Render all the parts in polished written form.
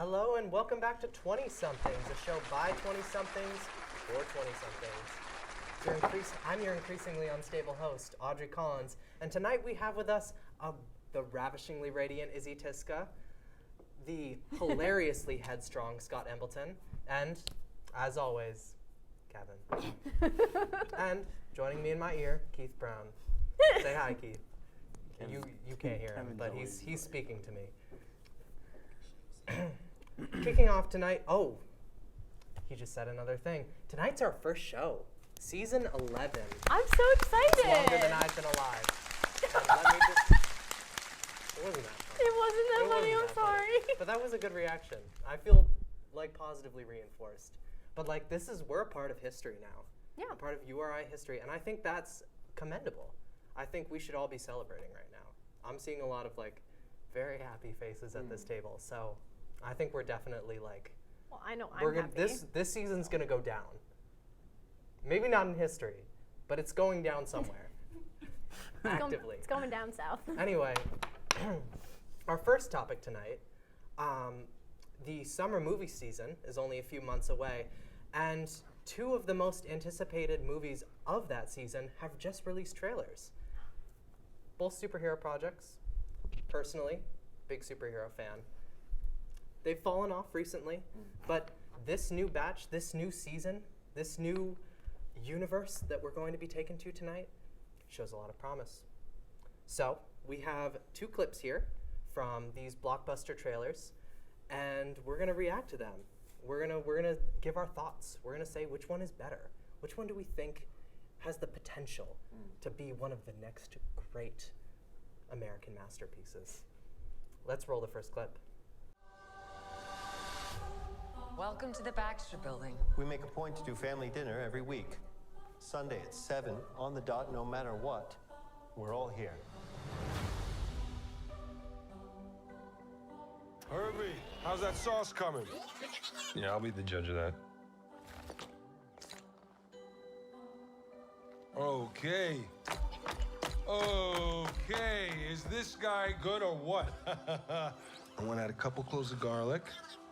Hello and welcome back to 20-somethings, a show by 20-somethings for 20-somethings. I'm your increasingly unstable host, Audrey Collins, and tonight we have with us the ravishingly radiant Izzy Tiska, the hilariously headstrong Scott Embleton, and, as always, Kevin. And joining me in my ear, Keith Brown. Say hi, Keith. You can't hear him, but he's speaking to me. Kicking off tonight, he just said another thing. Tonight's our first show, season 11. I'm so excited. It's longer than I've been alive. Let me just, it wasn't that funny. It wasn't that funny, I'm sorry. But that was a good reaction. I feel like positively reinforced. But like we're a part of history now. Yeah. A part of URI history, and I think that's commendable. I think we should all be celebrating right now. I'm seeing a lot of like very happy faces at this table, so I think we're definitely like. Well, I know I'm happy. This season's gonna go down. Maybe not in history, but it's going down somewhere. Actively. It's going down south. Anyway, our first topic tonight. The summer movie season is only a few months away, and two of the most anticipated movies of that season have just released trailers. Both superhero projects. Personally, big superhero fan. They've fallen off recently, but this new batch, this new season, this new universe that we're going to be taken to tonight shows a lot of promise. So we have two clips here from these blockbuster trailers, and we're gonna react to them. We're gonna give our thoughts. We're gonna say which one is better. Which one do we think has the potential to be one of the next great American masterpieces? Let's roll the first clip. Welcome to the Baxter Building. We make a point to do family dinner every week. Sunday at 7, on the dot, no matter what. We're all here. Herbie, how's that sauce coming? Yeah, I'll be the judge of that. Okay. Okay, is this guy good or what? I want to add a couple cloves of garlic.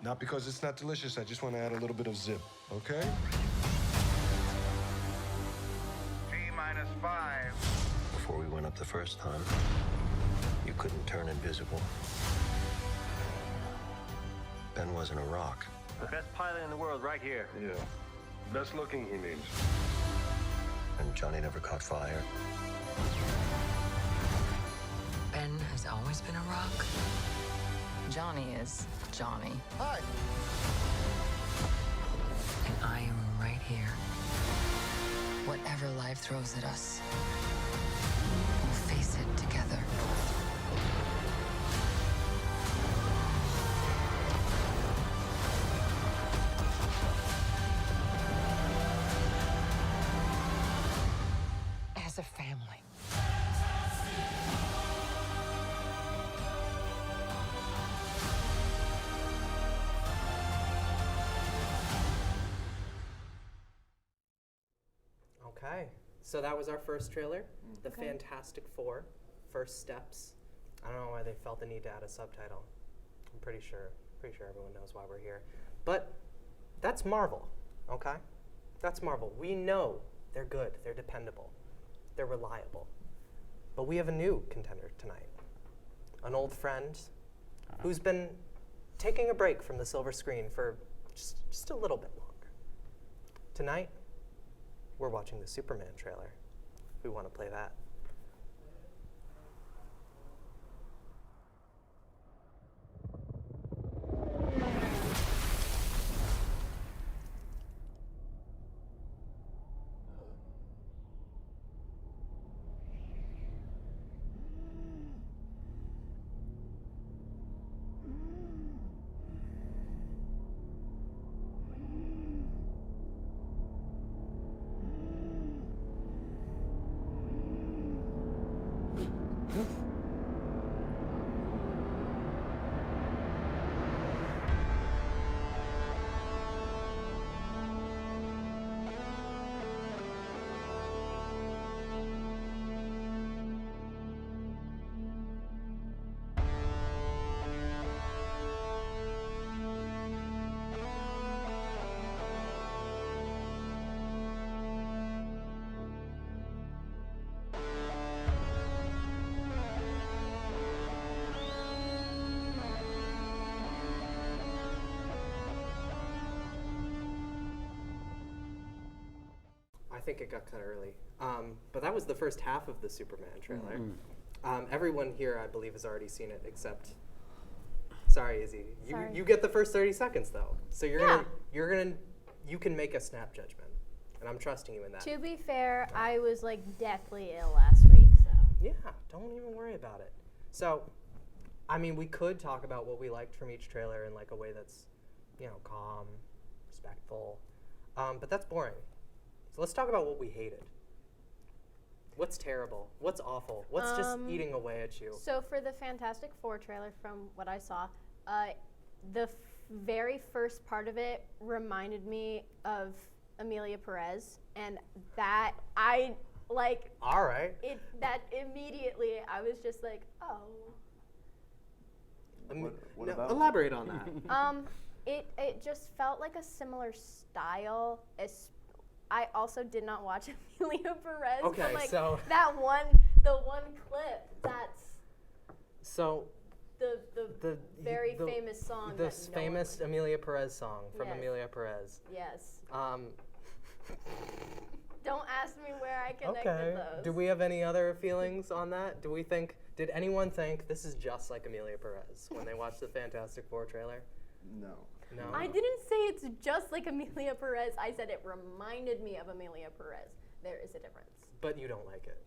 Not because it's not delicious, I just want to add a little bit of zip, okay? T-5. Before we went up the first time, you couldn't turn invisible. Ben wasn't a rock. The best pilot in the world right here. Yeah. Best looking, he means. And Johnny never caught fire. Ben has always been a rock. Johnny is Johnny. Hi. And I am right here. Whatever life throws at us, we'll face it together. As a family. Okay, so that was our first trailer, The Fantastic Four, First Steps. I don't know why they felt the need to add a subtitle. I'm pretty sure everyone knows why we're here. But that's Marvel, okay? That's Marvel. We know they're good, they're dependable, they're reliable. But we have a new contender tonight. An old friend who's been taking a break from the silver screen for just a little bit longer. Tonight, we're watching the Superman trailer. We want to play that. think it got cut early. But that was the first half of the Superman trailer. Everyone here, I believe, has already seen it, except. Sorry, Izzy. Sorry. You get the first 30 seconds though, so Yeah. you can make a snap judgment, and I'm trusting you in that. To be fair, I was like deathly ill last week, so. Yeah, don't even worry about it. So, I mean, we could talk about what we liked from each trailer in like a way that's, calm, respectful, but that's boring. So let's talk about what we hated. What's terrible? What's awful? What's just eating away at you? So for the Fantastic Four trailer, from what I saw, the very first part of it reminded me of Amelia Perez, and that I like. All right. That immediately I was just like, oh. What about? Elaborate on that. It just felt like a similar style. I also did not watch Amelia Perez. Okay, but like so- the one clip that's So the very famous song. this that no one famous Amelia Perez song from Yes. Amelia Perez. Yes. Um, Don't ask me where I connected okay. those. Do we have any other feelings on that? Did anyone think this is just like Amelia Perez when they watched the Fantastic Four trailer? No. No. I didn't say it's just like Amelia Perez. I said it reminded me of Amelia Perez. There is a difference. But you don't like it.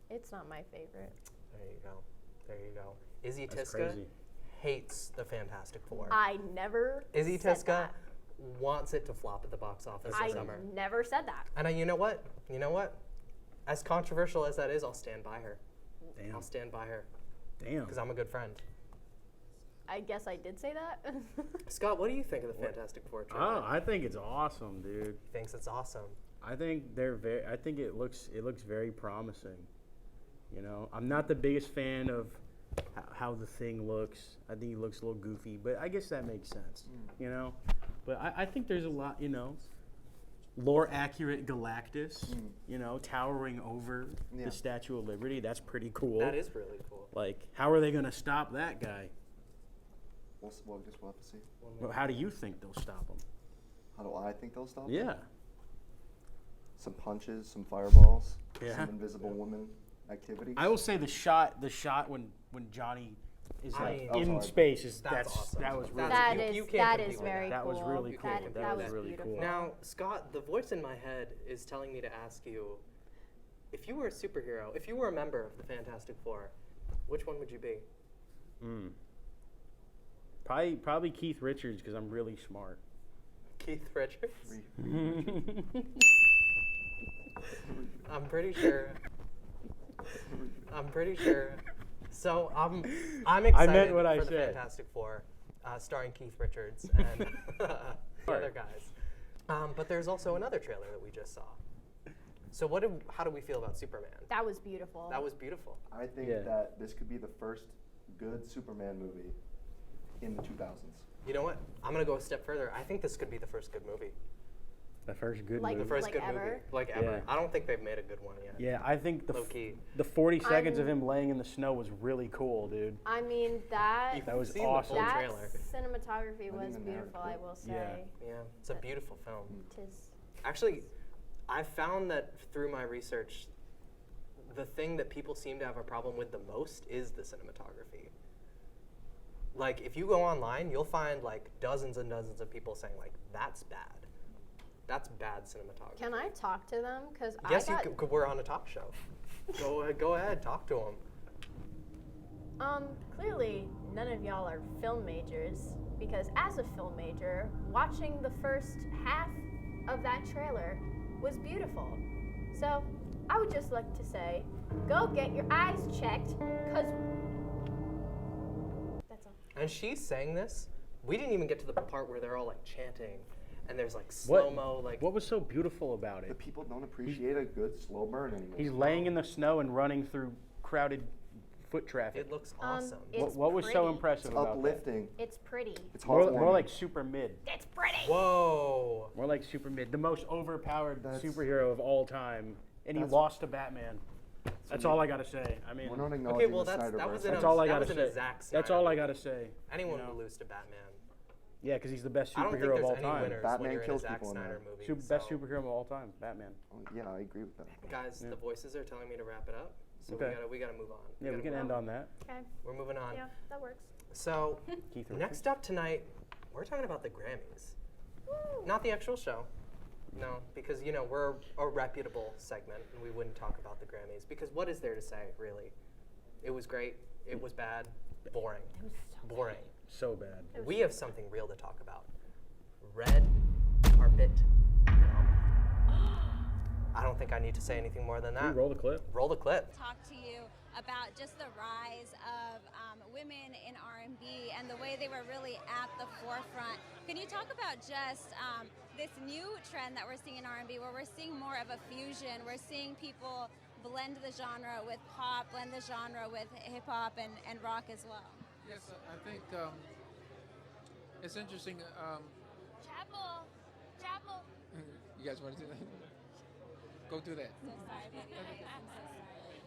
It's not my favorite. There you go. There you go. Izzy That's Tiska crazy. hates the Fantastic Four. I never Izzy said Tiska that. wants it to flop at the box office I this summer. never said that. And you know what? As controversial as that is, I'll stand by her. Damn. I'll stand by her Damn. because I'm a good friend. I guess I did say that. Scott, what do you think of the Fantastic Four trailer? Oh, I think it's awesome, dude. He thinks it's awesome. I think I think it looks very promising. I'm not the biggest fan of how the Thing looks. I think he looks a little goofy, but I guess that makes sense. But I think there's a lot, lore accurate Galactus, towering over the Statue of Liberty. That's pretty cool. That is really cool. Like, how are they going to stop that guy? We'll have to see. Well, how do you think they'll stop him? How do I think they'll stop it? Yeah. Some punches, some fireballs, Yeah. some Invisible Woman activities. I will say the shot when Johnny is I like mean- in Hard. space is That's awesome. that was really That you- is you can't that compete is with very that. cool. That was really cool. can't That was compete really beautiful. cool. Now, Scott, the voice in my head is telling me to ask you, if you were a superhero, if you were a member of the Fantastic Four, which one would you be? Probably Keith Richards because I'm really smart. Keith Richards? Re- I'm pretty sure. So I'm excited what I for the said. Fantastic Four, starring Keith Richards and the other guys. But there's also another trailer that we just saw. So how do we feel about Superman? That was beautiful. That was beautiful. I think Yeah. that this could be the first good Superman movie in the 2000s. You know what? I'm gonna go a step further. I think this could be the first good movie. The first good Like The movie. first Like good ever? movie, like ever. Yeah. I don't think they've made a good one yet. Yeah, I think Low key. the 40 seconds of I'm- him laying in the snow was really cool, dude. I mean that That was seen the awesome. full that trailer. cinematography was even beautiful. I narrative. will say. Yeah, it's a beautiful film. Tis. Actually, I found that through my research, the thing that people seem to have a problem with the most is the cinematography. Like, if you go online, you'll find like dozens and dozens of people saying like, "That's bad. That's bad cinematography." Can I talk to them? Because Yes, I got, you could. We're on a talk show. Go ahead, talk to them. Clearly, none of y'all are film majors because, as a film major, watching the first half of that trailer was beautiful. So, I would just like to say, go get your eyes checked, cause that's all. And she's saying this. We didn't even get to the part where they're all like chanting, and there's like slow mo. Like, What was so beautiful about The it? people don't appreciate a good slow burn anymore. He's laying in the snow and running through crowded foot traffic. it looks awesome. It's What was so pretty. impressive It's about that? uplifting. It's pretty. It's More heartwarming. like super mid. It's pretty. Whoa. More like super mid. The most overpowered That's- superhero of all time. And he That's- lost to Batman. That's all I gotta say. I mean, We're not Okay, acknowledging well the Snyder that was Verse. in that's a, all I that gotta was in a say. Zack That's all Snyder I gotta say. Anyone you know? would lose to Batman. Yeah, because he's the best I don't think superhero of there's all any time. winners Batman when you're in a kills Zack people in Snyder that. movie. Best so- superhero of all time, Batman. Yeah, I agree with that. Guys, Yeah. the voices are telling me to wrap it up, so Okay. we gotta move on. Yeah, we gotta can move end on that. Okay. We're moving on. Yeah, that works. So Keith Richards. next up tonight, we're talking about the Grammys, not the actual show. No, because we're a reputable segment, and we wouldn't talk about the Grammys because what is there to say, really? It was great. It was bad. Boring. It was so Boring. So bad. We have something real to talk about. Red carpet drama. I don't think I need to say anything more than Can we that. roll the clip? Roll the clip. Talk to you about just the rise of women in R&B and the way they were really at the forefront. Can you talk about just this new trend that we're seeing in R&B where we're seeing more of a fusion? We're seeing people blend the genre with pop, blend the genre with hip hop and rock as well. Yes, I think it's interesting. Chapel. You guys want to do that? Go do that. So sorry, baby. I'm so sorry.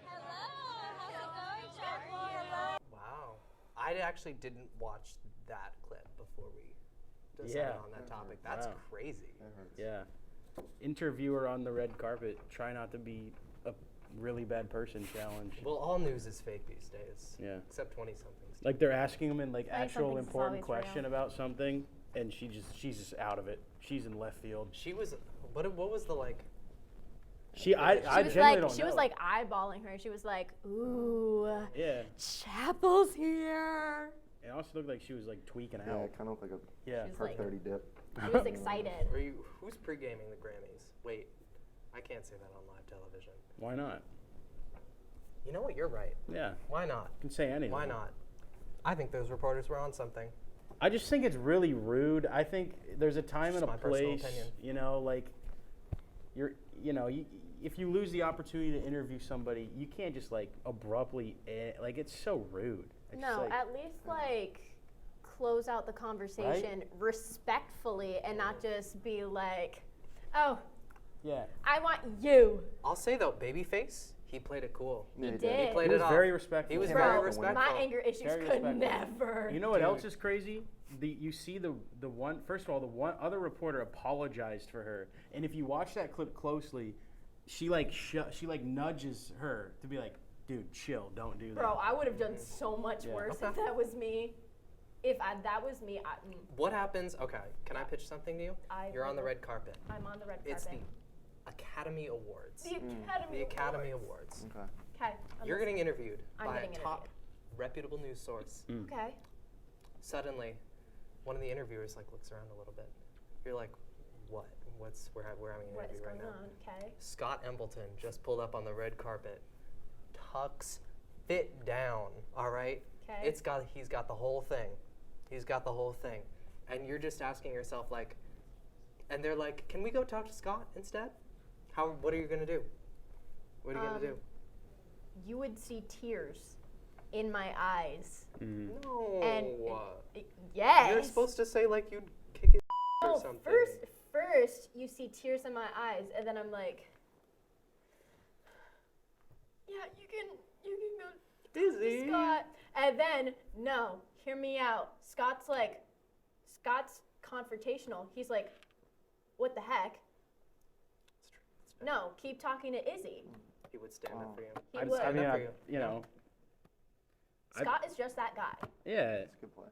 Hello, how's it going, Chapel? Hello. Wow. I actually didn't watch that clip before we decided Yeah. on that topic. That's Wow. crazy. That hurts. Yeah. Interviewer on the red carpet. Try not to be a really bad person challenge. Well, all news is fake these days. Yeah. Except 20-somethings. Like they're asking him in like actual 20-somethings is important always question real. about something, and she's just out of it. She's in left field. She was. What was the like? I She was genuinely don't she know. was like eyeballing her. She was like, "Ooh, Yeah. Chapel's here." It also looked like she was like tweaking Yeah, out. it kind of looked like Yeah. a She was Perk like- 30 dip. She was excited. Who's pre-gaming the Grammys? Wait, I can't say that on live television. Why not? You know what? You're right. Yeah. Why not? You can say anything. Why not? I think those reporters were on something. I just think it's really rude. I think there's a time and Just a my personal place. opinion. Like if you lose the opportunity to interview somebody, you can't just like abruptly like it's so rude. It's just No, like, at least like close out the conversation respectfully and not just be like, "Oh, yeah. I want you." I'll say though, Babyface, he played it cool. Yeah, He He did. played He was it off. very respectful. He was Came very out with a win. respectful. My anger issues Very could respectful. never. You know what else is crazy? You see the one. First of all, the one other reporter apologized for her, and if you watch that clip closely, she like nudges her to be like, "Dude, chill, don't do that." Bro, I would have done so much Yeah. worse Okay. if that was me. If that was me, What happens? Okay, can I pitch something to you? I You're on the will. red carpet. I'm on the red It's carpet. the Academy Awards. The Academy. The Academy Awards. Awards. Okay. Okay. You're getting interviewed I'm by getting a top reputable news source. Okay. Suddenly, one of the interviewers like looks around a little bit. You're like, what? We're having an What is interview right going now. on? Okay. Scott Embleton just pulled up on the red carpet. Tux fit down, all right? Okay. He's got the whole thing. He's got the whole thing. And you're just asking yourself like, and they're like, can we go talk to Scott instead? What are you gonna do? What are you gonna do? You would see tears in my eyes. No. Yes. You're supposed to say like you'd kick his or No, something. first you see tears in my eyes, and then I'm like, yeah, you can go Dizzy. Scott. And then, no, hear me out. Scott's confrontational. He's like, what the heck? It's true. It's fair. No, keep talking to Izzy. He would stand up for you. He I would. mean, Stand up for you. you know, Scott is just that guy. yeah. It's a good play.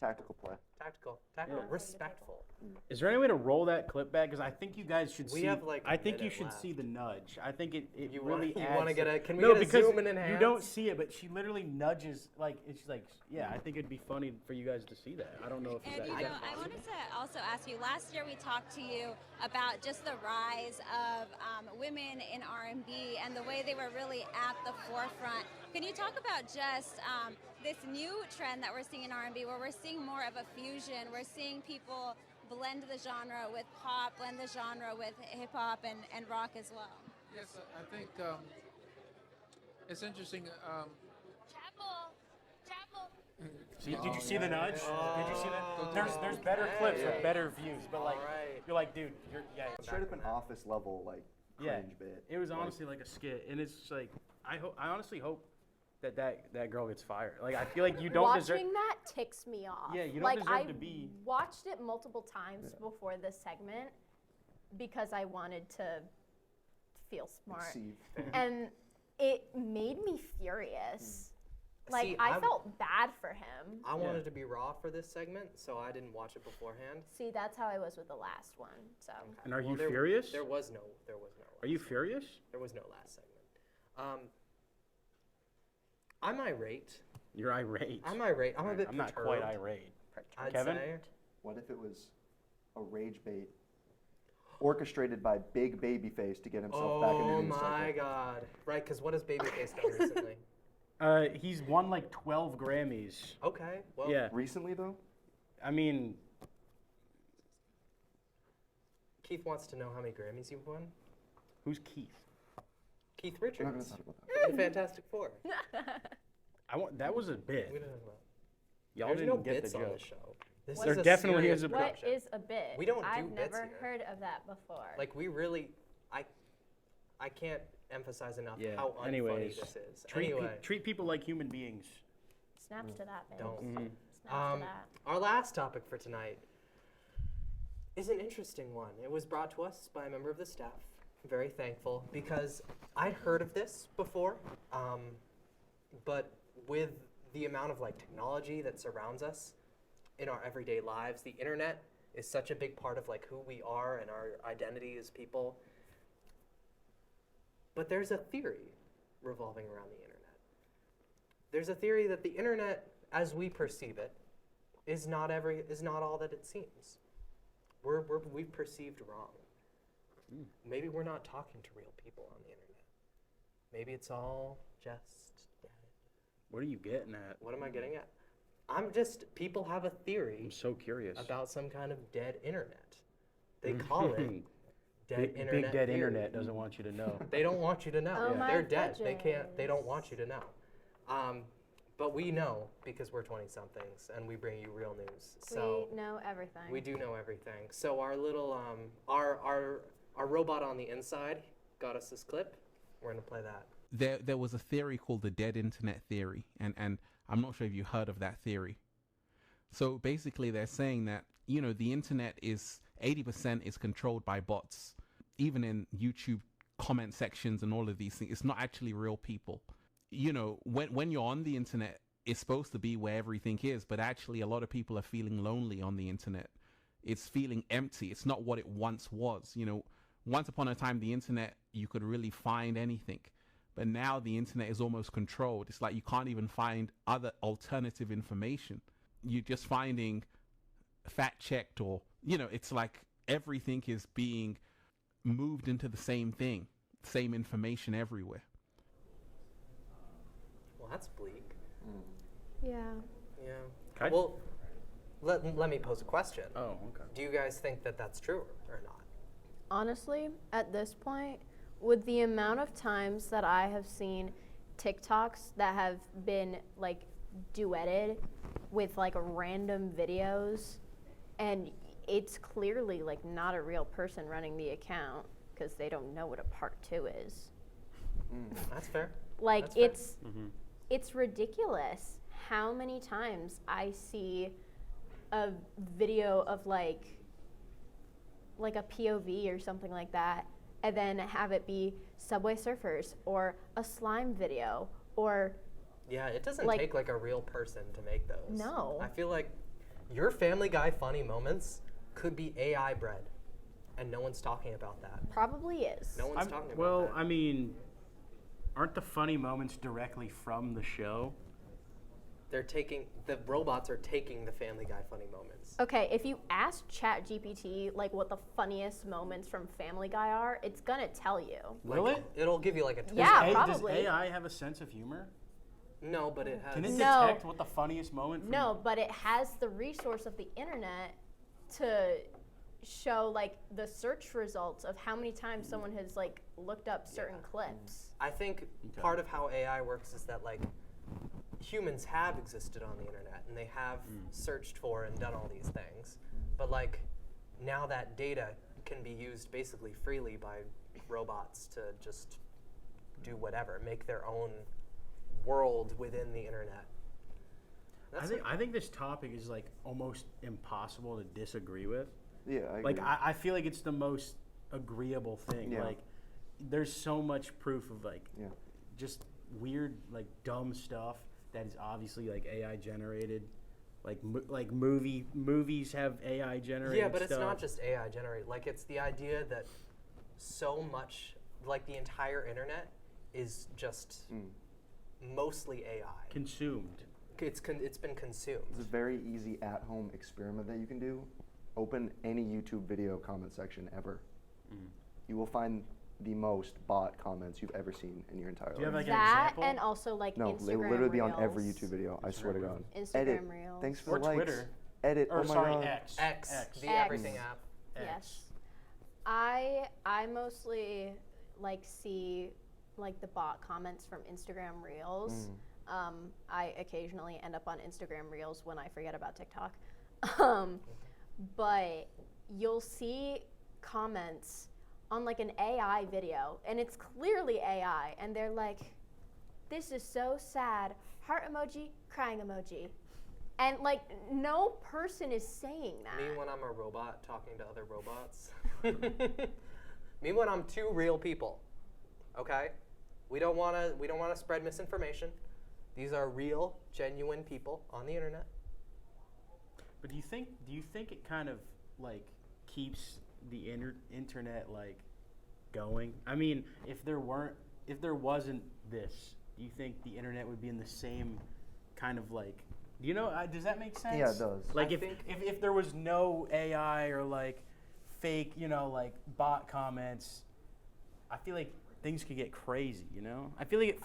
Tactical play. Tactical, Yeah. respectful. Is there any way to roll that clip back? Because I think you guys should We see. have, like, a I think you minute should left. see the nudge. I think it You really wanna- you adds. wanna get a- can we no, get a because zoom and you enhance? don't see it, but she literally nudges. Like it's like, yeah. I think it'd be funny for you guys to see that. I don't know if And that. you know, I wanted to also ask you. Last year, we talked to you about just the rise of women in R&B and the way they were really at the forefront. Can you talk about just this new trend that we're seeing in R&B, where we're seeing more of a fusion? We're seeing people blend the genre with pop, blend the genre with hip hop and rock as well. Yes, I think it's interesting. Chapel. Did you see the nudge? Did you see that? There's better Okay. clips with better views, but like Alright. you're like, dude, Straight up an office level like yeah. cringe bit. It was Like, honestly like a skit, and it's just like I honestly hope that girl gets fired. Like I feel like you don't Watching deserve. that ticks me off. Yeah, you don't like, deserve I to be. watched it multiple times before this segment because I wanted to feel smart, Receive. and it made me furious. Like See, I felt bad for him. I wanted to be raw for this segment, so I didn't watch it beforehand. See, that's how I was with the last one. So And are you there, furious? There was no. Are you furious? There was no last segment. I'm irate. You're irate. I'm irate. I'm a bit I'm not perturbed, quite irate. I'd Kevin? say. What if it was a rage bait orchestrated by Big Babyface to get himself back in the Oh news cycle? my God! Right, because what has Babyface done recently? He's won like 12 Grammys. Okay, well, Yeah. Recently, though? I mean, Keith wants to know how many Grammys you've won. who's Keith? Keith We're not going Richards, to talk about that. in Fantastic Four. That was a bit. We don't know about. Y'all There's didn't no get bits the on joke. this show. This There is a definitely serious is a bit. what production. is a bit? We don't do I've bits never here. heard of that before. Like we really, I can't emphasize enough Yeah. how unfunny Anyways, this is. treat Anyway, treat people like human beings. Snaps to that, babe. don't. Snaps to that. Our last topic for tonight is an interesting one. It was brought to us by a member of the staff. I'm very thankful because I'd heard of this before, but with the amount of like technology that surrounds us in our everyday lives, the internet is such a big part of like who we are and our identity as people. But there's a theory revolving around the internet. There's a theory that the internet, as we perceive it, is not all that it seems. We've perceived wrong. Maybe we're not talking to real people on the internet. Maybe it's all just dead. What are you getting at? What am I getting at? People have a theory I'm so curious. about some kind of dead internet. They call it dead internet. Big dead theory. internet doesn't want you to know. They don't want you to know. Oh, my They're dead. They goodness. don't want you to know. But we know because we're 20-somethings and we bring you real news. So We know everything. we do know everything. So our little our robot on the inside got us this clip. We're gonna play that. There was a theory called the dead internet theory, and I'm not sure if you heard of that theory. So basically they're saying that, the internet is 80% is controlled by bots. Even in YouTube comment sections and all of these things, it's not actually real people. When you're on the internet, it's supposed to be where everything is, but actually a lot of people are feeling lonely on the internet. It's feeling empty. It's not what it once was. Once upon a time, the internet, you could really find anything. But now the internet is almost controlled. It's like you can't even find other alternative information. You're just finding fact-checked or, it's like everything is being moved into the same thing, same information everywhere. Well, that's bleak. Yeah. Yeah. Okay. Well, let me pose a question. Oh, okay. Do you guys think that that's true or not? Honestly, at this point, with the amount of times that I have seen TikToks that have been like duetted with like random videos, and it's clearly like not a real person running the account because they don't know what a part 2 is. That's fair. Like That's fair. it's ridiculous how many times I see a video of like a POV or something like that, and then have it be Subway Surfers or a slime video or Yeah, it doesn't like- take like a real person to make those. No. I feel like your Family Guy funny moments could be AI bred, and no one's talking about that. probably is. No one's talking about Well, that. I mean, aren't the funny moments directly from the show? The robots are taking the Family Guy funny moments. Okay, if you ask ChatGPT like what the funniest moments from Family Guy are, it's gonna tell you. Will Like, it? It'll give you like a twist. Yeah, Does probably. AI have a sense of humor? No, but it has. Can it No. detect what the funniest moment from No, but it has the resource of the internet to show like the search results of how many times someone has like looked up certain clips. I think Okay. part of how AI works is that like humans have existed on the internet and they have searched for and done all these things, but like now that data can be used basically freely by robots to just do whatever, make their own world within the internet. I think this topic is like almost impossible to disagree with. Yeah, I Like agree. I feel like it's the most agreeable thing. Yeah. Like there's so much proof of like Yeah. just weird like dumb stuff that is obviously like AI generated. Like movies have AI generated. Yeah, but stuff. it's not just AI generated. Like, it's the idea that so much, like the entire internet, is just mostly AI. Consumed. It's been consumed. It's a very easy at-home experiment that you can do. Open any YouTube video comment section ever. You will find the most bot comments you've ever seen in your entire Do you have life. like an That example? and also like No, Instagram they will literally be on Reels. every YouTube video. I swear to God. Instagram Edit. Reels. Thanks for Or the likes. Twitter. Edit. Or oh my sorry, God. X. The X. everything app. Yes. I mostly like see like the bot comments from Instagram Reels. I occasionally end up on Instagram Reels when I forget about TikTok. But you'll see comments on like an AI video, and it's clearly AI, and they're like, "This is so sad." Heart emoji, crying emoji. And like no person is saying that. Me when I'm a robot talking to other robots. Me when I'm two real people. Okay? We don't want to spread misinformation. These are real, genuine people on the internet. But do you think it kind of like keeps the internet like going? I mean, if there wasn't this, do you think the internet would be in the same kind of like? Do you know? Does that make sense? Yeah, it does. Like if there was no AI or like fake, like bot comments, I feel like things could get crazy. You know, I feel like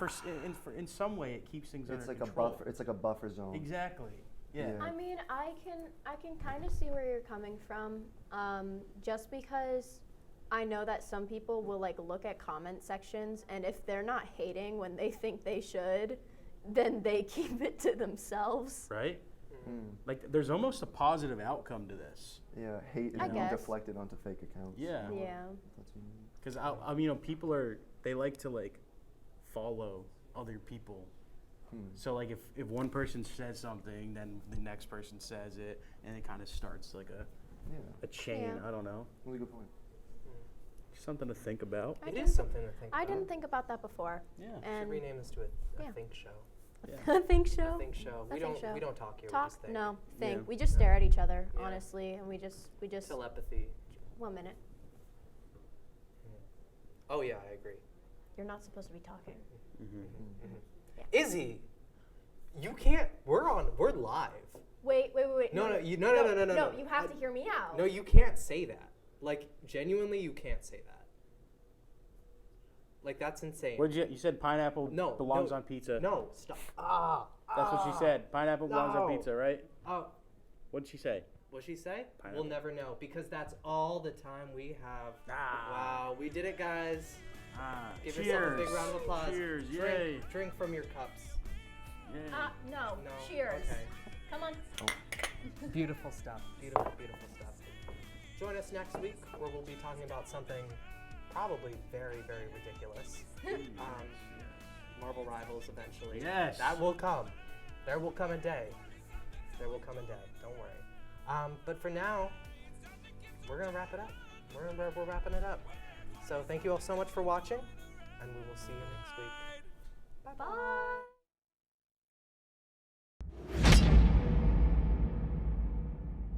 in some way it keeps things It's under like control. a buffer. It's like a buffer zone. Exactly. Yeah. I mean, I can kind of see where you're coming from. Just because I know that some people will like look at comment sections, and if they're not hating when they think they should, then they keep it to themselves. Right? Like there's almost a positive outcome to this. Yeah, hate is I being guess. deflected onto fake accounts. Yeah. Yeah. Because I mean, people they like to like follow other people. So like if one person says something, then the next person says it, and it kind of starts like a chain. Yeah. I don't know. Really good point. Something to think about. It is something to think about. I didn't think about that before. Yeah. And Should rename this to a Yeah. think show. Yeah. a think show. A think show. A We think don't show. we don't talk here. We Talk? just think. No, think. Yeah. We just stare at each other, Yeah. honestly, and we just. Telepathy. 1 minute. Oh yeah, I agree. You're not supposed to be talking. Izzy, you can't. We're live. Wait. No, you have to hear me out. No, you can't say that. Like genuinely, you can't say that. Like that's insane. You said pineapple belongs no, on pizza. No, stop. That's what she said. Pineapple belongs on No. pizza, right? Oh, What did she say? what'd she say? Pineapple. We'll never know because that's all the time we have. Ah. Wow, we did it, guys. Give Cheers. yourself a big round of applause. Cheers. Drink, Yay. drink from your cups. Yay. No. No. Cheers. Okay. Come on. Beautiful stuff. Beautiful, beautiful stuff. Join us next week where we'll be talking about something probably very, very ridiculous. Marvel Rivals eventually. Yes. That will come. There will come a day. There will come a day. Don't worry. But for now, we're going to wrap it up. We're wrapping it up. So thank you all so much for watching, and we will see you next week. Bye-bye. Bye.